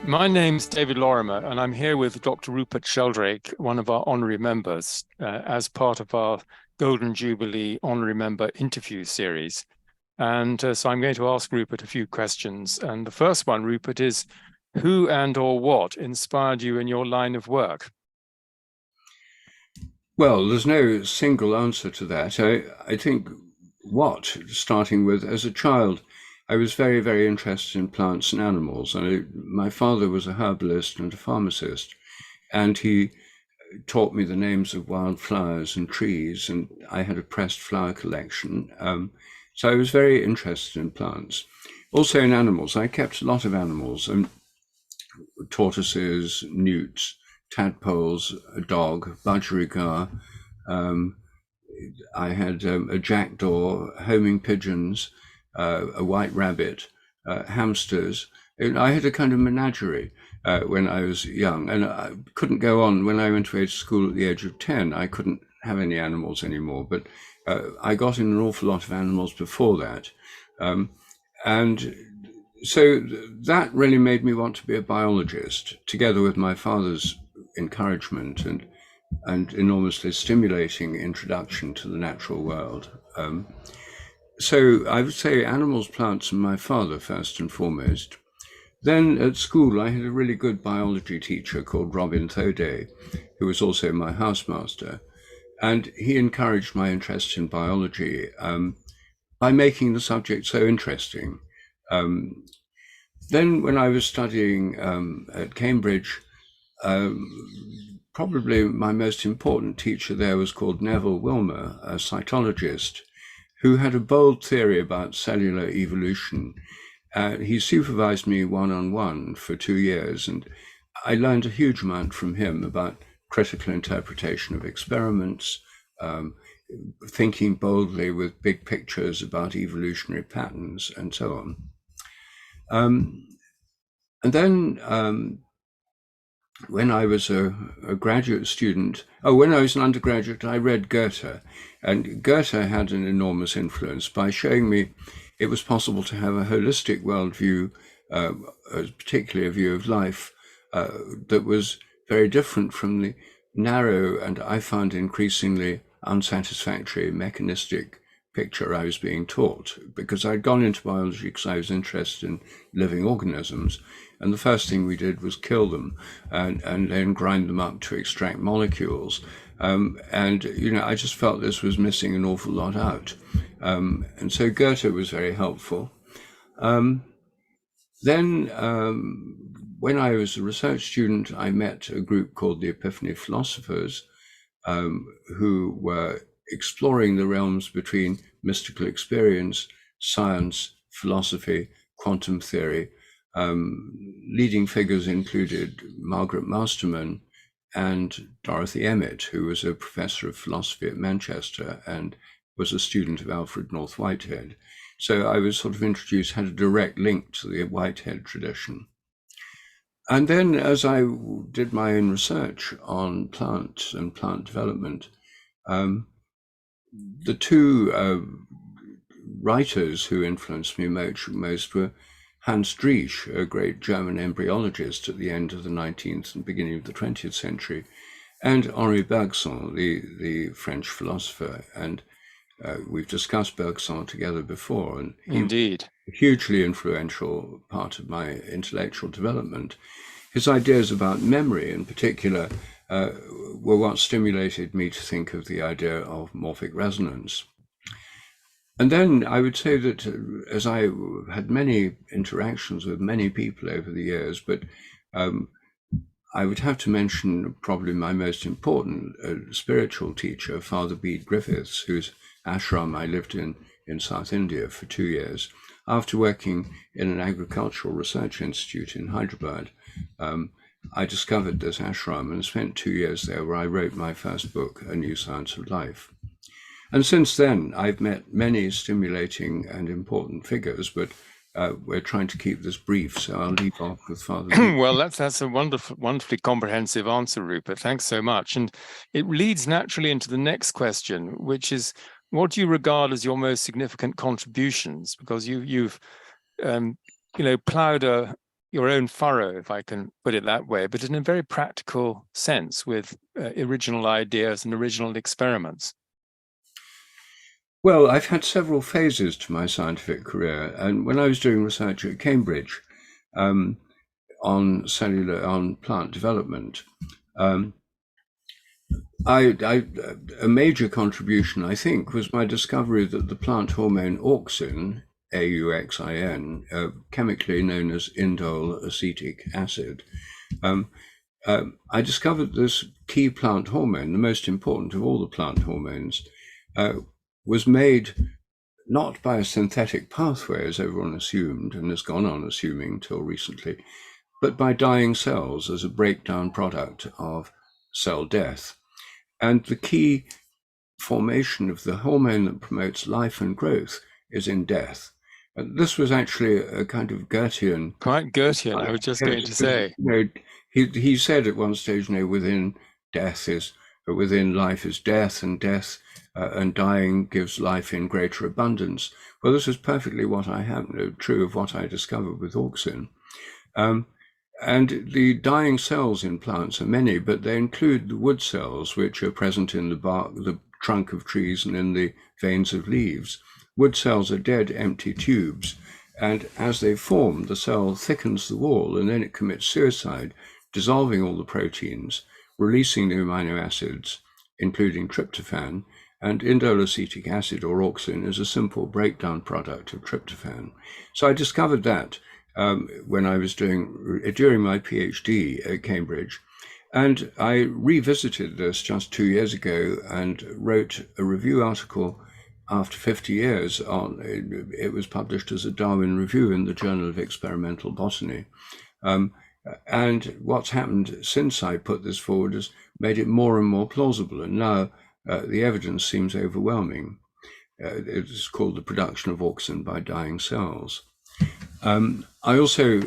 My name's David Lorimer, and I'm here with Dr. Rupert Sheldrake, one of our honorary members, as part of our Golden Jubilee honorary member interview series. And so I'm going to ask Rupert a few questions. And the first one, Rupert, is who and or what inspired you in your line of work? Well, there's no single answer to that. I think starting with, as a child, I was very, very interested in plants and animals. My father was a herbalist and a pharmacist, and he taught me the names of wild flowers and trees, and I had a pressed flower collection. So I was very interested in plants. Also in animals. I kept a lot of animals, tortoises, newts, tadpoles, a dog, budgerigar. I had a jackdaw, homing pigeons, a white rabbit, hamsters. And I had a kind of menagerie when I was young, and I couldn't go on. When I went away to school at the age of 10, I couldn't have any animals anymore, but I got in an awful lot of animals before that. And so that really made me want to be a biologist, together with my father's encouragement and enormously stimulating introduction to the natural world. So I would say animals, plants, and my father first and foremost. Then at school, I had a really good biology teacher called Robin Thoday, who was also my housemaster. And he encouraged my interest in biology by making the subject so interesting. Then when I was studying at Cambridge, probably my most important teacher there was called Neville Wilmer, a cytologist, who had a bold theory about cellular evolution. He supervised me one-on-one for 2 years, and I learned a huge amount from him about critical interpretation of experiments, thinking boldly with big pictures about evolutionary patterns, and so on. And then when I was a graduate student, when I was an undergraduate, I read Goethe. And Goethe had an enormous influence by showing me it was possible to have a holistic worldview, particularly a view of life, that was very different from the narrow and I found increasingly unsatisfactory mechanistic picture I was being taught, because I'd gone into biology because I was interested in living organisms. And the first thing we did was kill them and then grind them up to extract molecules. I just felt this was missing an awful lot out. And so Goethe was very helpful. Then when I was a research student, I met a group called the Epiphany Philosophers, who were exploring the realms between mystical experience, science, philosophy, quantum theory. Leading figures included Margaret Masterman and Dorothy Emmett, who was a professor of philosophy at Manchester and was a student of Alfred North Whitehead. So I was sort of introduced, had a direct link to the Whitehead tradition. And then as I did my own research on plants and plant development, the two writers who influenced me most were Hans Driesch, a great German embryologist at the end of the 19th and beginning of the 20th century, and Henri Bergson, the French philosopher. And we've discussed Bergson together before, and he Indeed. was a hugely influential part of my intellectual development. His ideas about memory in particular were what stimulated me to think of the idea of morphic resonance. And then I would say that as I had many interactions with many people over the years, but I would have to mention probably my most important spiritual teacher, Father Bede Griffiths, whose ashram I lived in South India for 2 years. After working in an agricultural research institute in Hyderabad, I discovered this ashram and spent 2 years there, where I wrote my first book, A New Science of Life. And since then, I've met many stimulating and important figures, but we're trying to keep this brief, so I'll leave off with Father Bede. Well, that's a wonderfully comprehensive answer, Rupert. Thanks so much. And it leads naturally into the next question, which is, what do you regard as your most significant contributions? Because you've plowed a your own furrow, if I can put it that way, but in a very practical sense with original ideas and original experiments. Well, I've had several phases to my scientific career, and when I was doing research at Cambridge um, on plant development, um, a major contribution, I think, was my discovery that the plant hormone auxin, AUXIN, chemically known as indole acetic acid, um, I discovered this key plant hormone, the most important of all the plant hormones, uh, was made not by a synthetic pathway, as everyone assumed and has gone on assuming till recently, but by dying cells as a breakdown product of cell death. And the key formation of the hormone that promotes life and growth is in death. And this was actually a kind of Goethean. Quite Goethean, I was just going to say. He said at one stage, within life is death, and death and dying gives life in greater abundance. Well, this is perfectly what I have, true of what I discovered with auxin. And the dying cells in plants are many, but they include the wood cells, which are present in the bark, the trunk of trees, and in the veins of leaves. Wood cells are dead, empty tubes, and as they form, the cell thickens the wall, and then it commits suicide, dissolving all the proteins, releasing the amino acids, including tryptophan, and indole acetic acid, or auxin, is a simple breakdown product of tryptophan. So I discovered that when I was during my PhD at Cambridge. And I revisited this just 2 years ago and wrote a review article after 50 years on, it was published as a Darwin Review in the Journal of Experimental Botany. And what's happened since I put this forward has made it more and more plausible. And now the evidence seems overwhelming. It's called the production of auxin by dying cells. I also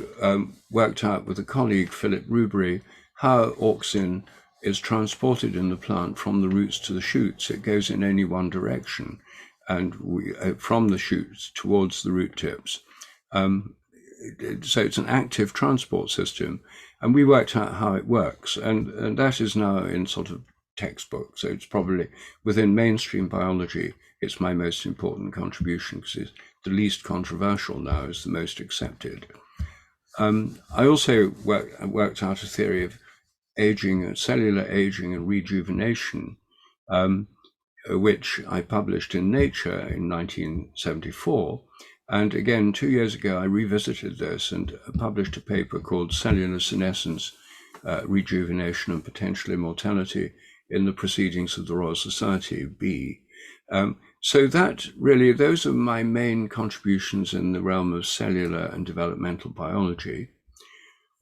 worked out with a colleague, Philip Rubery, how auxin is transported in the plant from the roots to the shoots. It goes in only one direction, and from the shoots towards the root tips. So it's an active transport system, and we worked out how it works, and that is now in sort of textbook. So it's probably within mainstream biology, it's my most important contribution because it's the least controversial now, is the most accepted. I also worked out a theory of aging, cellular aging and rejuvenation, which I published in Nature in 1974. And again, 2 years ago, I revisited this and published a paper called Cellular Senescence, Rejuvenation and Potential Immortality in the Proceedings of the Royal Society, B. So that really, those are my main contributions in the realm of cellular and developmental biology.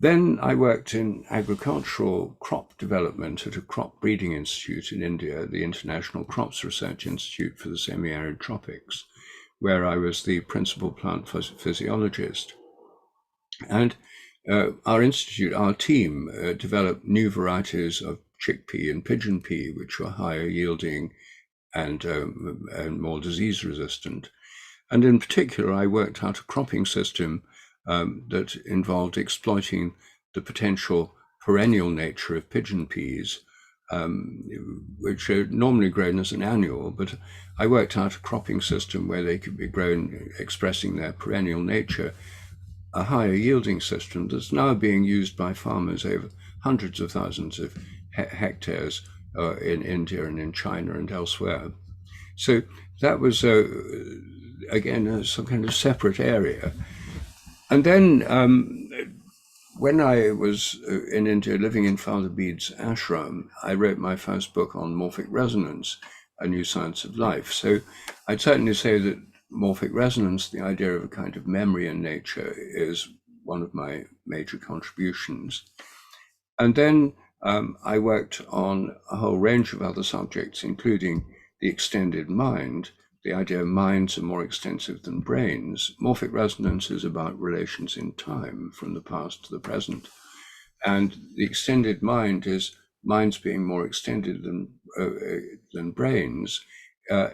Then I worked in agricultural crop development at a crop breeding institute in India, the International Crops Research Institute for the Semi-Arid Tropics, where I was the principal plant physiologist. And our institute, our team, developed new varieties of chickpea and pigeon pea, which were higher yielding and more disease resistant. And in particular, I worked out a cropping system that involved exploiting the potential perennial nature of pigeon peas, which are normally grown as an annual, but I worked out a cropping system where they could be grown expressing their perennial nature, a higher yielding system that's now being used by farmers over hundreds of thousands of hectares in India and in China and elsewhere. So that was, again, some kind of separate area. And then when I was in India living in Father Bede's ashram, I wrote my first book on morphic resonance, A New Science of Life. So I'd certainly say that morphic resonance, the idea of a kind of memory in nature, is one of my major contributions. And then I worked on a whole range of other subjects, including the extended mind. The idea of minds are more extensive than brains. Morphic resonance is about relations in time, from the past to the present. And the extended mind is minds being more extended than brains,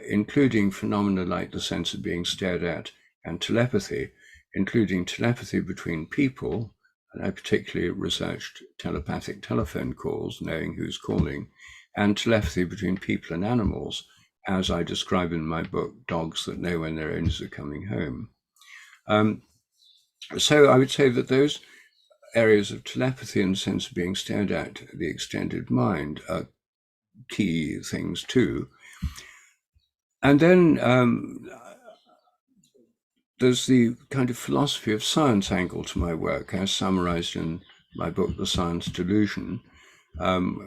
including phenomena like the sense of being stared at and telepathy, including telepathy between people, and I particularly researched telepathic telephone calls, knowing who's calling, and telepathy between people and animals, as I describe in my book, Dogs That Know When Their Owners Are Coming Home. So I would say that those areas of telepathy and the sense of being stared at, the extended mind, are key things too. And then there's the kind of philosophy of science angle to my work, as summarized in my book, The Science Delusion,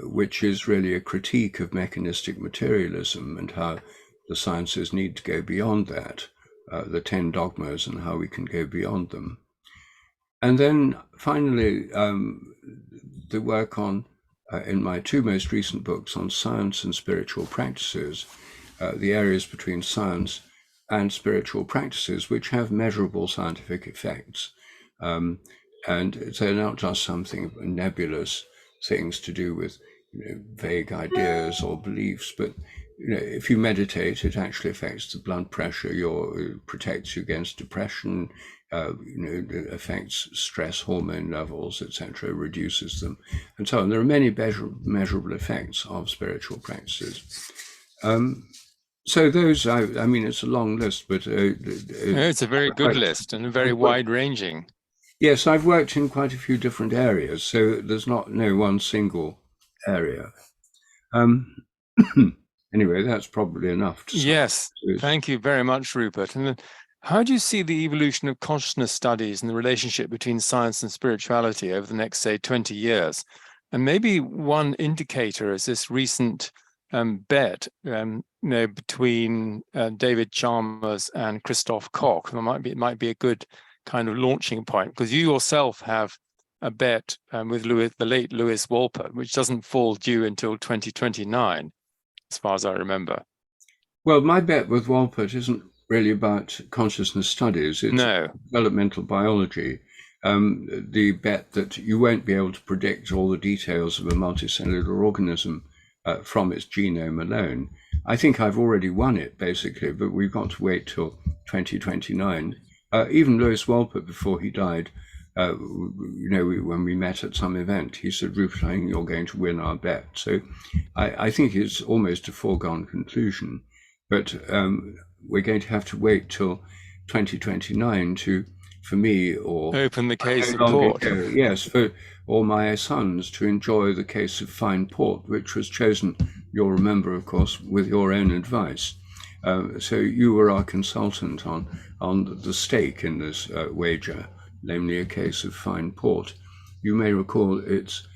which is really a critique of mechanistic materialism and how the sciences need to go beyond that, the 10 dogmas and how we can go beyond them. And then finally, the work on, in my 2 most recent books on science and spiritual practices, the areas between science and spiritual practices which have measurable scientific effects. And they're not just something nebulous things to do with vague ideas or beliefs, but if you meditate, it actually affects the blood pressure, it protects you against depression, it affects stress hormone levels, etc., reduces them, and so on. There are many measurable effects of spiritual practices. So those, I mean, it's a long list, but it's a very good list and very wide-ranging. Yes, I've worked in quite a few different areas, so there's no one single area. Anyway, that's probably enough. Yes, thank you very much, Rupert. And then, how do you see the evolution of consciousness studies and the relationship between science and spirituality over the next, say, 20 years? And maybe one indicator is this recent bet between David Chalmers and Christoph Koch. It might be a good kind of launching point, because you yourself have a bet with the late Lewis Wolpert, which doesn't fall due until 2029, as far as I remember. Well, my bet with Wolpert isn't really about consciousness studies. It's developmental biology. The bet that you won't be able to predict all the details of a multicellular organism from its genome alone. I think I've already won it, basically, but we've got to wait till 2029. Even Lewis Wolpert, before he died, when we met at some event, he said, "Rupert, I think you're going to win our bet." So I think it's almost a foregone conclusion, but we're going to have to wait till 2029 for me, or open the case of port. Yes, for all my sons to enjoy the case of fine port, which was chosen, you'll remember, of course, with your own advice. So you were our consultant on the stake in this wager, namely a case of fine port. You may recall it's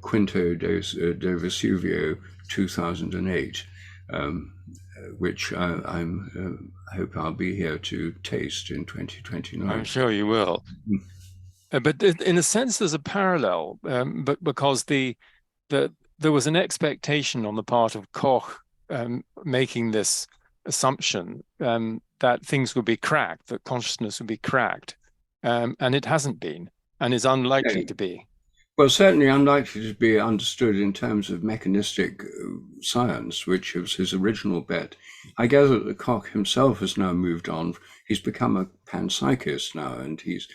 Quinto do Vesuvio 2008, which I hope I'll be here to taste in 2029. I'm sure you will. But in a sense, there's a parallel, but because there was an expectation on the part of Koch making this assumption that things would be cracked, that consciousness would be cracked, and it hasn't been, and is unlikely to be. Well, certainly unlikely to be understood in terms of mechanistic science, which was his original bet. I gather that Koch himself has now moved on. He's become a panpsychist now, and he's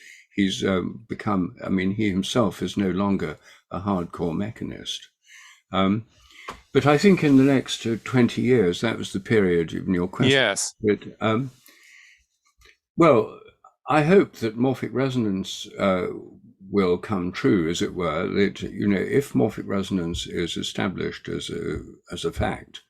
become, I mean, he himself is no longer a hardcore mechanist. But I think in the next 20 years, that was the period in your question. Yes. But, well, I hope that morphic resonance will come true, as it were. That, if morphic resonance is established as a fact,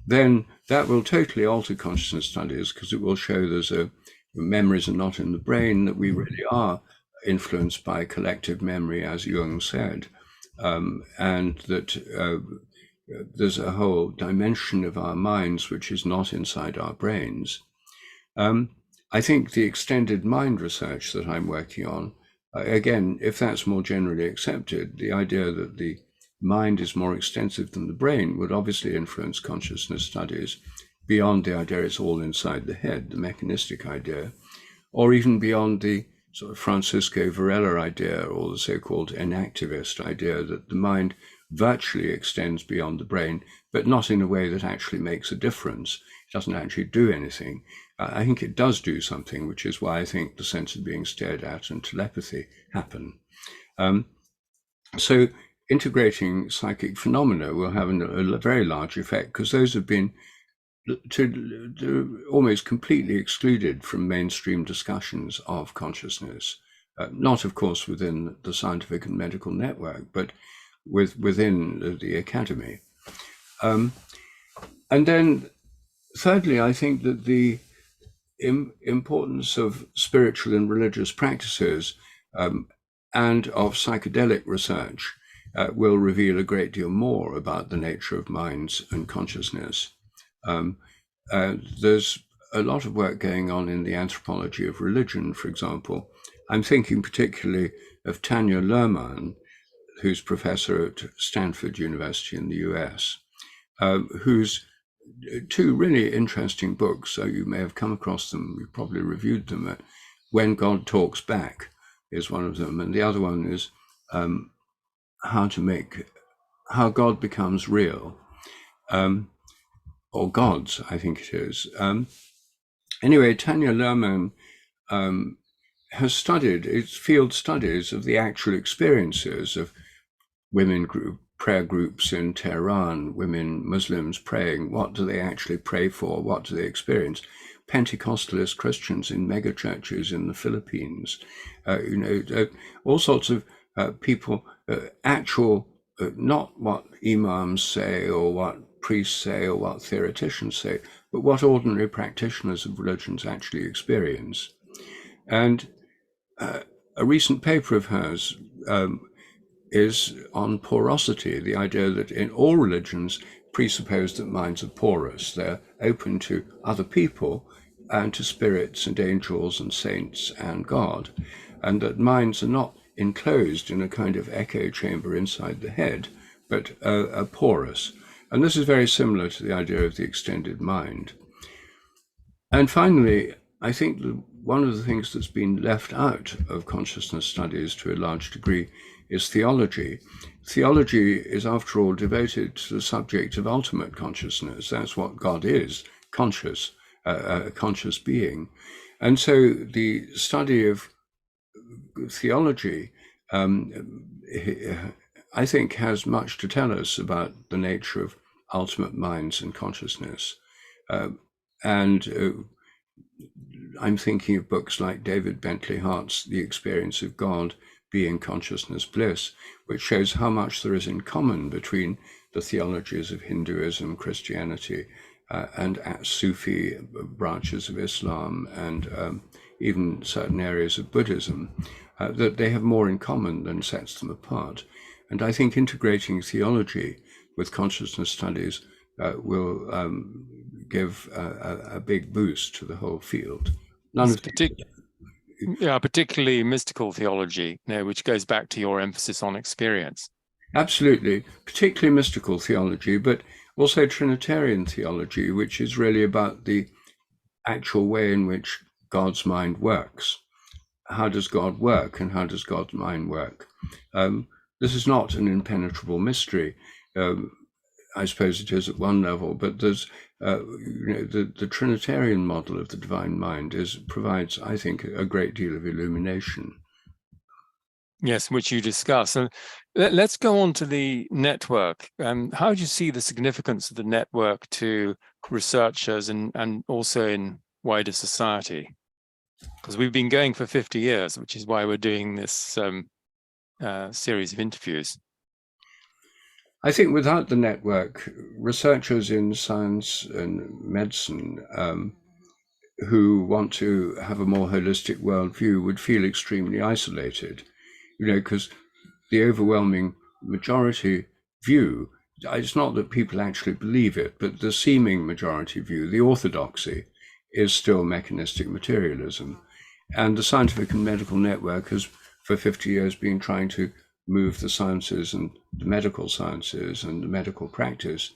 then that will totally alter consciousness studies, because it will show memories are not in the brain, that we really are influenced by collective memory, as Jung said, and that there's a whole dimension of our minds which is not inside our brains. I think the extended mind research that I'm working on, again, if that's more generally accepted, the idea that the mind is more extensive than the brain would obviously influence consciousness studies beyond the idea it's all inside the head, the mechanistic idea, or even beyond the sort of Francisco Varela idea, or the so-called enactivist idea that the mind virtually extends beyond the brain, but not in a way that actually makes a difference. It doesn't actually do anything. I think it does do something, which is why I think the sense of being stared at and telepathy happen. So integrating psychic phenomena will have a very large effect, because those have been almost completely excluded from mainstream discussions of consciousness. Not, of course, within the scientific and medical network, but within the academy. And then, thirdly, I think that the importance of spiritual and religious practices and of psychedelic research will reveal a great deal more about the nature of minds and consciousness. There's a lot of work going on in the anthropology of religion, for example. I'm thinking particularly of Tanya Luhrmann, who's professor at Stanford University in the US, whose two really interesting books, so you may have come across them, you probably reviewed them. When God Talks Back is one of them, and the other one is How God Becomes Real, or Gods, I think it is. Anyway, Tanya Luhrmann has studied, it's field studies of the actual experiences of women prayer groups in Tehran, women Muslims praying. What do they actually pray for? What do they experience? Pentecostalist Christians in megachurches in the Philippines, all sorts of people, actual, not what imams say or what priests say or what theoreticians say, but what ordinary practitioners of religions actually experience. And a recent paper of hers is on porosity, the idea that in all religions presuppose that minds are porous. They're open to other people and to spirits and angels and saints and God, and that minds are not enclosed in a kind of echo chamber inside the head, but are porous. And this is very similar to the idea of the extended mind. And finally, I think that one of the things that's been left out of consciousness studies to a large degree is theology. Theology is, after all, devoted to the subject of ultimate consciousness. That's what God is, conscious, a conscious being. And so the study of theology, I think, has much to tell us about the nature of ultimate minds and consciousness. And I'm thinking of books like David Bentley Hart's The Experience of God, Being Consciousness Bliss, which shows how much there is in common between the theologies of Hinduism, Christianity, and Sufi branches of Islam, and even certain areas of Buddhism, that they have more in common than sets them apart. And I think integrating theology with consciousness studies will give a big boost to the whole field. Particularly mystical theology, which goes back to your emphasis on experience. Absolutely, particularly mystical theology, but also Trinitarian theology, which is really about the actual way in which God's mind works. How does God work, and how does God's mind work? This is not an impenetrable mystery. I suppose it is at one level, but there's the Trinitarian model of the divine mind provides, I think, a great deal of illumination. Yes, which you discuss. And let's go on to the network. How do you see the significance of the network to researchers and also in wider society? Because we've been going for 50 years, which is why we're doing this series of interviews. I think without the network, researchers in science and medicine who want to have a more holistic worldview would feel extremely isolated, because the overwhelming majority view, it's not that people actually believe it, but the seeming majority view, the orthodoxy, is still mechanistic materialism. And the scientific and medical network has, for 50 years, been trying to move the sciences and the medical sciences and the medical practice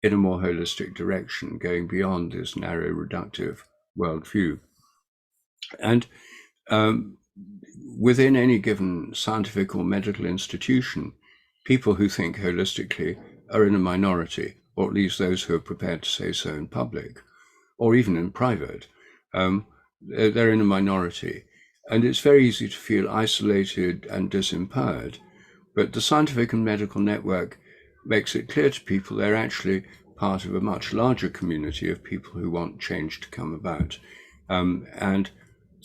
in a more holistic direction, going beyond this narrow, reductive worldview. And within any given scientific or medical institution, people who think holistically are in a minority, or at least those who are prepared to say so in public, or even in private. They're in a minority. And it's very easy to feel isolated and disempowered. But the scientific and medical network makes it clear to people they're actually part of a much larger community of people who want change to come about. And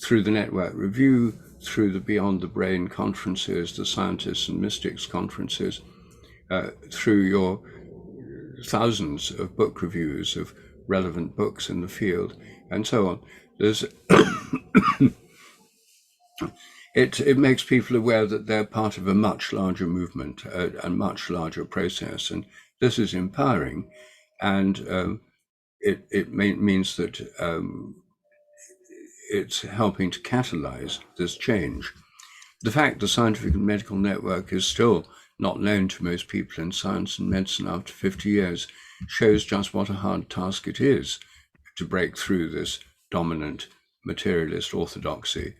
through the network review, through the Beyond the Brain conferences, the Scientists and Mystics conferences, through your thousands of book reviews of relevant books in the field, and so on. There's it makes people aware that they're part of a much larger movement, a much larger process, and this is empowering, and it means that it's helping to catalyze this change. The fact the scientific and medical network is still not known to most people in science and medicine after 50 years shows just what a hard task it is to break through this dominant materialist orthodoxy.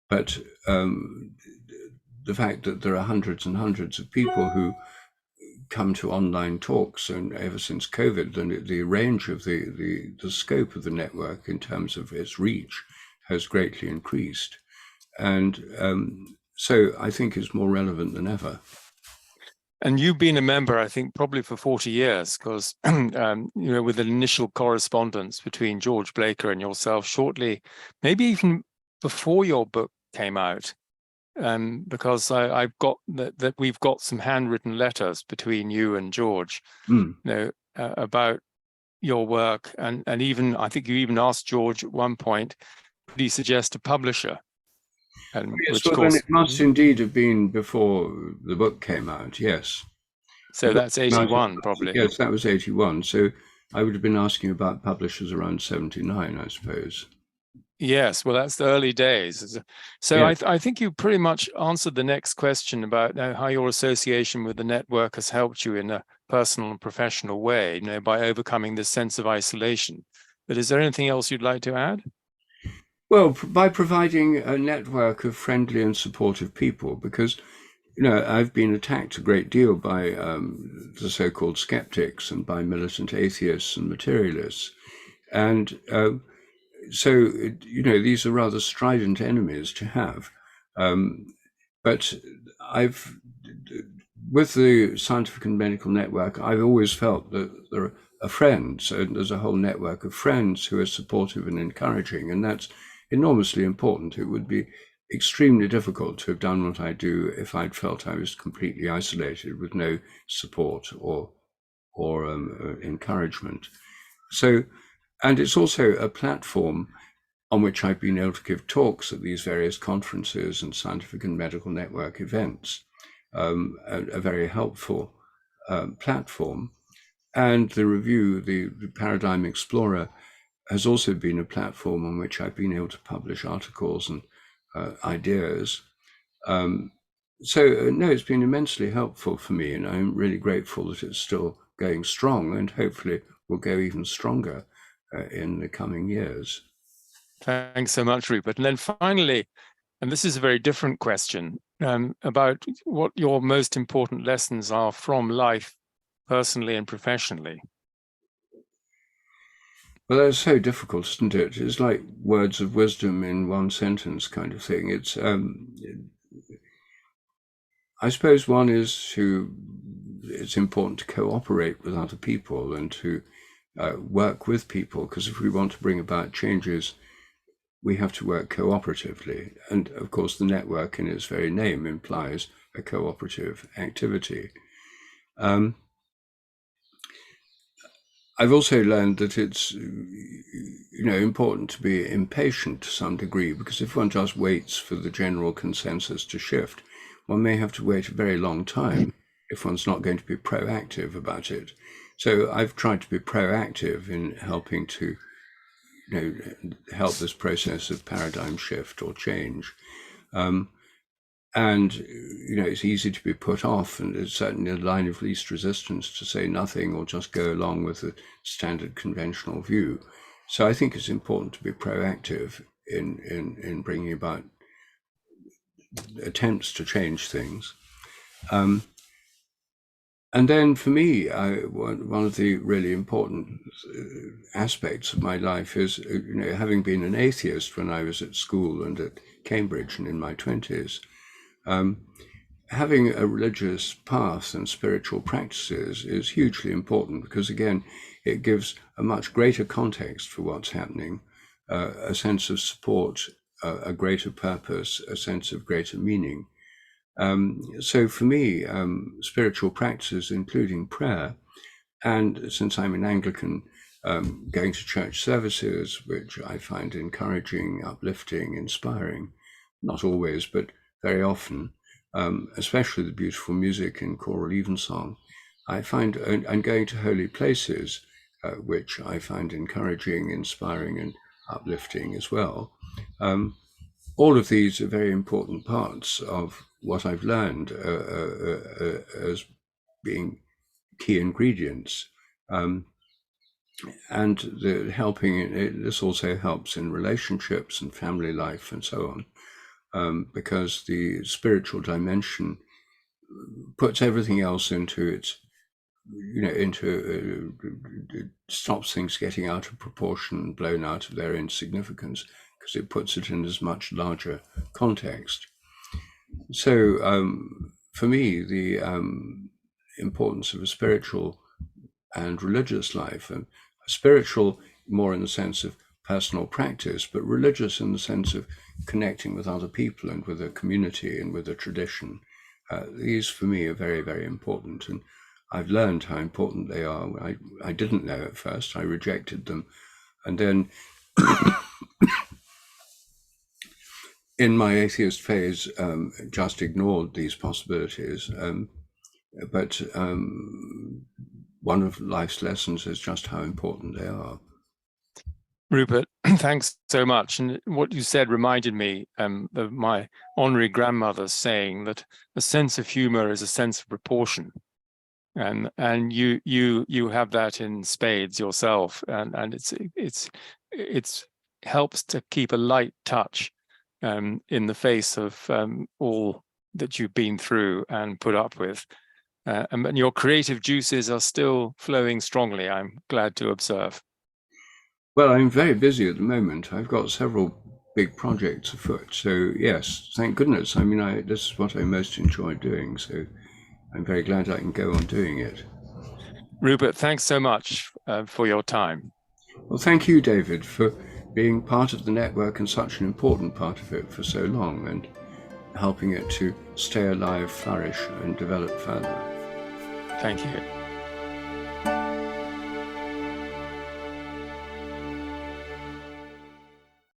But the fact that there are hundreds and hundreds of people who come to online talks, and ever since COVID, the range of the scope of the network in terms of its reach has greatly increased. And so I think it's more relevant than ever. And you've been a member, I think, probably for 40 years, because, with an initial correspondence between George Blaker and yourself shortly, maybe even before your book came out, because I've got that we've got some handwritten letters between you and George, about your work. And even, I think you even asked George at one point, could he suggest a publisher? And yes, well, then it must indeed have been before the book came out, yes. So that's 81, probably. Yes, that was 81. So I would have been asking about publishers around 79, I suppose. Yes, well, that's the early days. So yeah. I think you pretty much answered the next question about how your association with the network has helped you in a personal and professional way, by overcoming this sense of isolation. But is there anything else you'd like to add? Well, by providing a network of friendly and supportive people, because, I've been attacked a great deal by the so-called skeptics and by militant atheists and materialists. And so, these are rather strident enemies to have. But with the scientific and medical network, I've always felt that there are friends, and there's a whole network of friends who are supportive and encouraging, and that's enormously important. It would be extremely difficult to have done what I do if I'd felt I was completely isolated with no support or encouragement. So, and it's also a platform on which I've been able to give talks at these various conferences and scientific and medical network events, a very helpful platform. And the review, the Paradigm Explorer, has also been a platform on which I've been able to publish articles and ideas. It's been immensely helpful for me, and I'm really grateful that it's still going strong, and hopefully will go even stronger in the coming years. Thanks so much, Rupert. And then finally, and this is a very different question, about what your most important lessons are from life, personally and professionally. Well, that's so difficult, isn't it? It's like words of wisdom in one sentence kind of thing. It's, I suppose one is it's important to cooperate with other people and to work with people, because if we want to bring about changes, we have to work cooperatively. And of course, the network in its very name implies a cooperative activity. I've also learned that it's, important to be impatient to some degree, because if one just waits for the general consensus to shift, one may have to wait a very long time if one's not going to be proactive about it. So I've tried to be proactive in helping to, help this process of paradigm shift or change. And, it's easy to be put off, and it's certainly a line of least resistance to say nothing or just go along with the standard conventional view. So I think it's important to be proactive in bringing about attempts to change things. And then for me, one of the really important aspects of my life is, having been an atheist when I was at school and at Cambridge and in my 20s, having a religious path and spiritual practices is hugely important because, again, it gives a much greater context for what's happening, a sense of support, a greater purpose, a sense of greater meaning. So for me, spiritual practices, including prayer, and since I'm an Anglican, going to church services, which I find encouraging, uplifting, inspiring, not always, but very often, especially the beautiful music in choral evensong, I find, and going to holy places, which I find encouraging, inspiring, and uplifting as well. All of these are very important parts of what I've learned as being key ingredients. And this also helps in relationships and family life and so on, because the spiritual dimension puts everything else into its, stops things getting out of proportion, blown out of their insignificance, because it puts it in as much larger context. So for me, the importance of a spiritual and religious life, and spiritual more in the sense of personal practice, but religious in the sense of connecting with other people and with a community and with a tradition. These for me are very, very important. And I've learned how important they are. I didn't know at first. I rejected them. And then in my atheist phase, just ignored these possibilities. But one of life's lessons is just how important they are. Rupert, thanks so much. And what you said reminded me of my honorary grandmother's saying that a sense of humor is a sense of proportion. And you have that in spades yourself, and it's helps to keep a light touch in the face of all that you've been through and put up with. And your creative juices are still flowing strongly, I'm glad to observe. Well, I'm very busy at the moment. I've got several big projects afoot. So yes, thank goodness. I mean, this is what I most enjoy doing. So I'm very glad I can go on doing it. Rupert, thanks so much for your time. Well, thank you, David, for being part of the network and such an important part of it for so long and helping it to stay alive, flourish, and develop further. Thank you.